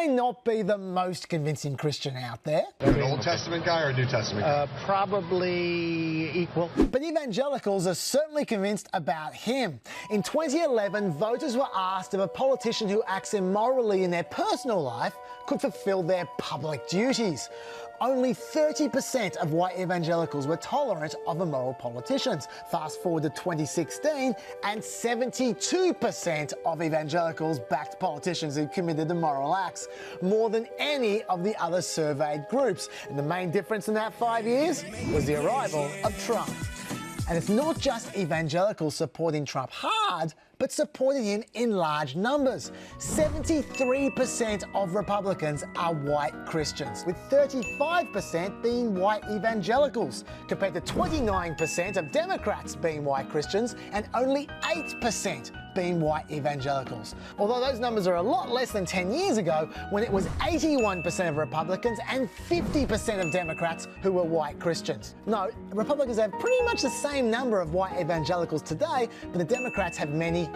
may not be the most convincing Christian out there. An Old Testament guy or a New Testament guy? Probably equal. But evangelicals are certainly convinced about him. In 2011, voters were asked if a politician who acts immorally in their personal life could fulfill their public duties. Only 30% of white evangelicals were tolerant of immoral politicians. Fast forward to 2016, and 72% of evangelicals backed politicians who committed immoral acts, more than any of the other surveyed groups. And the main difference in that 5 years was the arrival of Trump. And it's not just evangelicals supporting Trump hard, but supporting him in large numbers. 73% of Republicans are white Christians, with 35% being white evangelicals, compared to 29% of Democrats being white Christians and only 8% being white evangelicals. Although those numbers are a lot less than 10 years ago, when it was 81% of Republicans and 50% of Democrats who were white Christians. No, Republicans have pretty much the same number of white evangelicals today, but the Democrats have many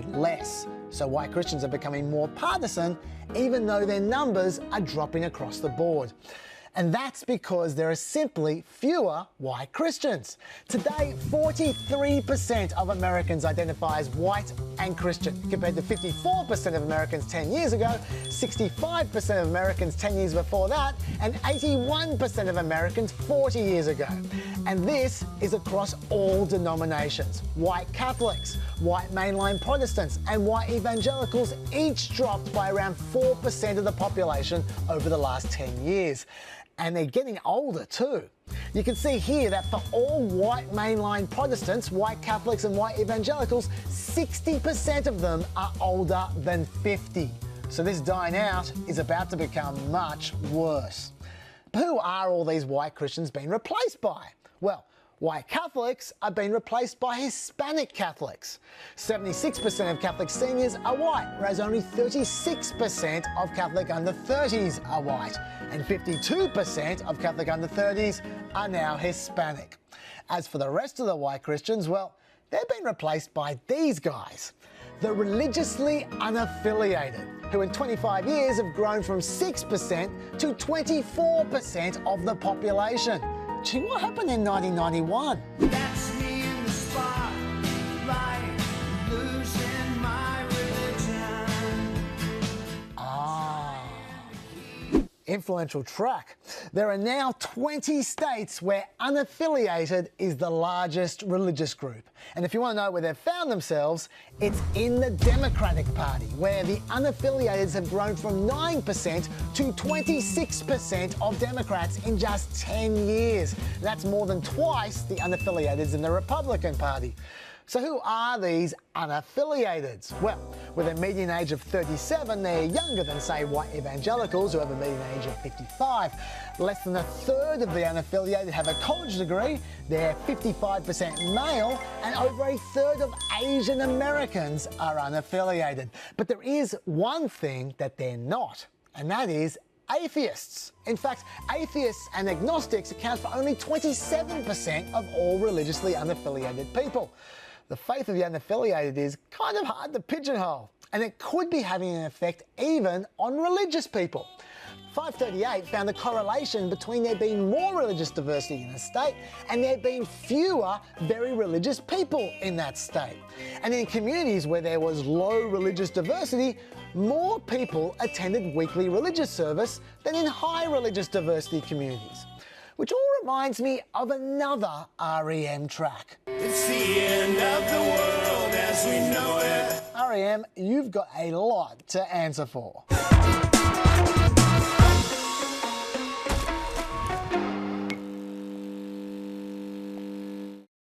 less. So white Christians are becoming more partisan, even though their numbers are dropping across the board. And that's because there are simply fewer white Christians. Today, 43% of Americans identify as white and Christian, compared to 54% of Americans 10 years ago, 65% of Americans 10 years before that, and 81% of Americans 40 years ago. And this is across all denominations. White Catholics, white mainline Protestants, and white evangelicals each dropped by around 4% of the population over the last 10 years. And they're getting older too. You can see here that for all white mainline Protestants, white Catholics and white evangelicals, 60% of them are older than 50. So this dying out is about to become much worse. But who are all these white Christians being replaced by? Well, white Catholics are being replaced by Hispanic Catholics. 76% of Catholic seniors are white, whereas only 36% of Catholic under 30s are white, and 52% of Catholic under 30s are now Hispanic. As for the rest of the white Christians, well, they're being replaced by these guys, the religiously unaffiliated, who in 25 years have grown from 6% to 24% of the population. Gee, what happened in 1991? That's me in the spotlight, losing my religion. Influential track. There are now 20 states where unaffiliated is the largest religious group. And if you want to know where they've found themselves, it's in the Democratic Party, where the unaffiliateds have grown from 9% to 26% of Democrats in just 10 years. That's more than twice the unaffiliateds in the Republican Party. So who are these unaffiliateds? Well, with a median age of 37, they're younger than, say, white evangelicals, who have a median age of 55. Less than a third of the unaffiliated have a college degree, they're 55% male, and over a third of Asian Americans are unaffiliated. But there is one thing that they're not, and that is atheists. In fact, atheists and agnostics account for only 27% of all religiously unaffiliated people. The faith of the unaffiliated is kind of hard to pigeonhole, and it could be having an effect even on religious people. 538 found a correlation between there being more religious diversity in a state and there being fewer very religious people in that state. And in communities where there was low religious diversity, more people attended weekly religious service than in high religious diversity communities. Which all reminds me of another REM track. It's the end of the world as we know it. REM, you've got a lot to answer for.